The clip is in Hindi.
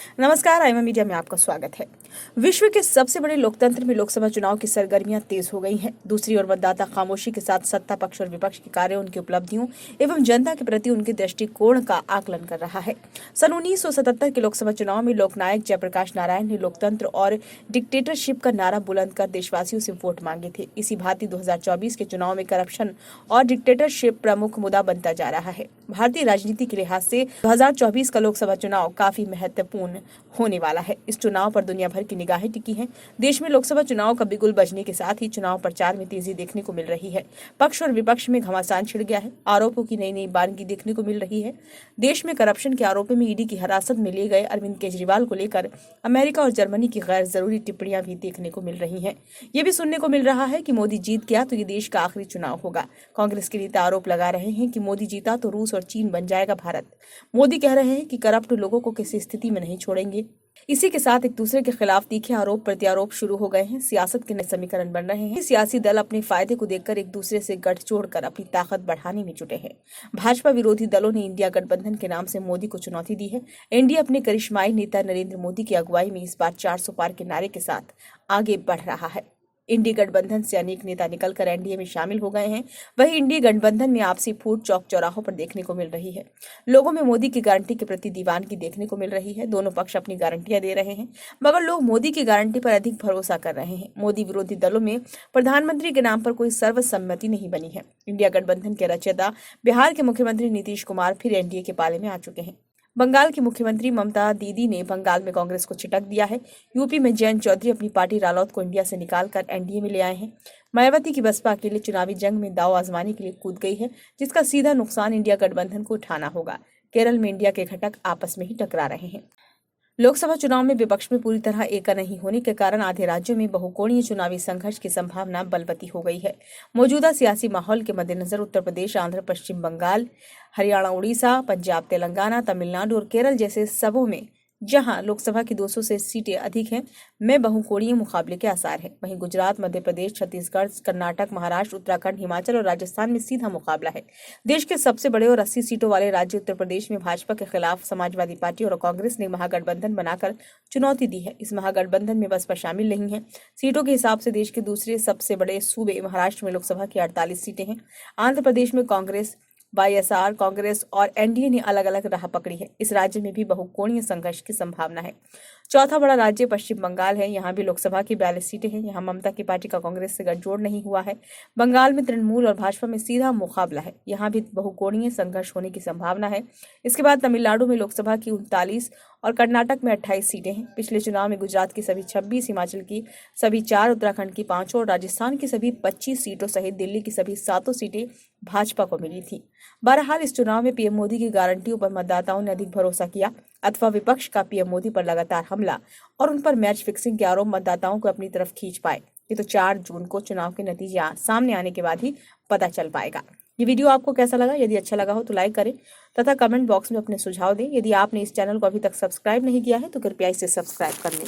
नमस्कार, आईएमए मीडिया में आपका स्वागत है। विश्व के सबसे बड़े लोकतंत्र में लोकसभा चुनाव की सरगर्मियां तेज हो गई हैं। दूसरी ओर मतदाता खामोशी के साथ सत्ता पक्ष और विपक्ष के कार्यों, उनकी उपलब्धियों एवं जनता के प्रति उनके दृष्टिकोण का आकलन कर रहा है। सन 1977 के लोकसभा चुनाव में लोकनायक जयप्रकाश नारायण ने लोकतंत्र और डिक्टेटरशिप का नारा बुलंद कर देशवासियों से वोट मांगे थे। इसी भांति 2024 के चुनाव में करप्शन और डिक्टेटरशिप प्रमुख मुद्दा बनता जा रहा है। भारतीय राजनीति के लिहाज से 2024 का लोकसभा चुनाव काफी महत्वपूर्ण होने वाला है। इस चुनाव पर दुनिया भर की निगाहें टिकी हैं। देश में लोकसभा चुनाव का बिगुल बजने के साथ ही चुनाव प्रचार में तेजी देखने को मिल रही है। पक्ष और विपक्ष में घमासान छिड़ गया है। आरोपों की नई नई बानगी देखने को मिल रही है। देश में करप्शन के आरोपों में ईडी की हिरासत में लिए गए अरविंद केजरीवाल को लेकर अमेरिका और जर्मनी की गैर जरूरी टिप्पणियां भी देखने को मिल रही हैं। ये भी सुनने को मिल रहा है कि मोदी जीत गया तो ये देश का आखिरी चुनाव होगा। कांग्रेस के नेता आरोप लगा रहे हैं कि मोदी जीता तो रूस और चीन बन जाएगा भारत। मोदी कह रहे हैं कि करप्ट लोगों को किसी स्थिति में नहीं छोड़ेंगे। इसी के साथ एक दूसरे के खिलाफ तीखे आरोप प्रत्यारोप शुरू हो गए हैं। सियासत के नए समीकरण बन रहे हैं। सियासी दल अपने फायदे को देखकर एक दूसरे से गठजोड़ कर अपनी ताकत बढ़ाने में जुटे हैं। भाजपा विरोधी दलों ने इंडिया गठबंधन के नाम से मोदी को चुनौती दी है। एनडीए अपने करिश्माई नेता नरेंद्र मोदी की अगुवाई में इस बार 400 पार के नारे के साथ आगे बढ़ रहा है। इंडी गठबंधन से अनेक नेता निकलकर एनडीए में शामिल हो गए हैं। वहीं इंडी गठबंधन में आपसी फूट चौक चौराहों पर देखने को मिल रही है। लोगों में मोदी की गारंटी के प्रति दीवानगी देखने को मिल रही है। दोनों पक्ष अपनी गारंटियां दे रहे हैं, मगर लोग मोदी की गारंटी पर अधिक भरोसा कर रहे हैं। मोदी विरोधी दलों में प्रधानमंत्री के नाम पर कोई सर्वसम्मति नहीं बनी है। इंडिया गठबंधन के रचयिता बिहार के मुख्यमंत्री नीतीश कुमार फिर एनडीए के पाले में आ चुके हैं। बंगाल की मुख्यमंत्री ममता दीदी ने बंगाल में कांग्रेस को छिटक दिया है। यूपी में जयंत चौधरी अपनी पार्टी रालोद को इंडिया से निकालकर एनडीए में ले आए हैं। मायावती की बसपा अकेले चुनावी जंग में दांव आजमाने के लिए कूद गई है, जिसका सीधा नुकसान इंडिया गठबंधन को उठाना होगा। केरल में इंडिया के घटक आपस में ही टकरा रहे हैं। लोकसभा चुनाव में विपक्ष में पूरी तरह एक नहीं होने के कारण आधे राज्यों में बहुकोणीय चुनावी संघर्ष की संभावना बलवती हो गई है। मौजूदा सियासी माहौल के मद्देनजर उत्तर प्रदेश, आंध्र, पश्चिम बंगाल, हरियाणा, उड़ीसा, पंजाब, तेलंगाना, तमिलनाडु और केरल जैसे सबों में जहां लोकसभा की 200 से सीटें अधिक हैं, में बहुकोणीय मुकाबले के आसार हैं। वहीं गुजरात, मध्य प्रदेश, छत्तीसगढ़, कर्नाटक, महाराष्ट्र, उत्तराखंड, हिमाचल और राजस्थान में सीधा मुकाबला है। देश के सबसे बड़े और 80 सीटों वाले राज्य उत्तर प्रदेश में भाजपा के खिलाफ समाजवादी पार्टी और कांग्रेस ने महागठबंधन बनाकर चुनौती दी है। इस महागठबंधन में बसपा शामिल नहीं है। सीटों के हिसाब से देश के दूसरे सबसे बड़े सूबे महाराष्ट्र में लोकसभा की 48 सीटें हैं। आंध्र प्रदेश में कांग्रेस, वाईएसआर, कांग्रेस और एनडीए ने अलग अलग राह पकड़ी है। इस राज्य में भी बहुकोणीय संघर्ष की संभावना है। चौथा बड़ा राज्य पश्चिम बंगाल है। यहाँ भी लोकसभा की 42 सीटें हैं। यहाँ ममता की पार्टी का कांग्रेस से गठजोड़ नहीं हुआ है। बंगाल में तृणमूल और भाजपा में सीधा मुकाबला है। यहाँ भी बहुकोणीय संघर्ष होने की संभावना है। इसके बाद तमिलनाडु में लोकसभा की 39 और कर्नाटक में 28 सीटें हैं। पिछले चुनाव में गुजरात की सभी 26, हिमाचल की सभी 4, उत्तराखंड की 5 और राजस्थान की सभी 25 सीटों सहित दिल्ली की सभी 7 सीटें भाजपा को मिली थी। बहरहाल इस चुनाव में पीएम मोदी की गारंटियों पर मतदाताओं ने अधिक भरोसा किया अथवा विपक्ष का पीएम मोदी पर लगातार हमला और उन पर मैच फिक्सिंग के आरोप मतदाताओं को अपनी तरफ खींच पाए। ये तो 4 जून को चुनाव के नतीजे सामने आने के बाद ही पता चल पाएगा। ये वीडियो आपको कैसा लगा? यदि अच्छा लगा हो तो लाइक करें तथा कमेंट बॉक्स में अपने सुझाव दें। यदि आपने इस चैनल को अभी तक सब्सक्राइब नहीं किया है तो कृपया इसे सब्सक्राइब कर लें।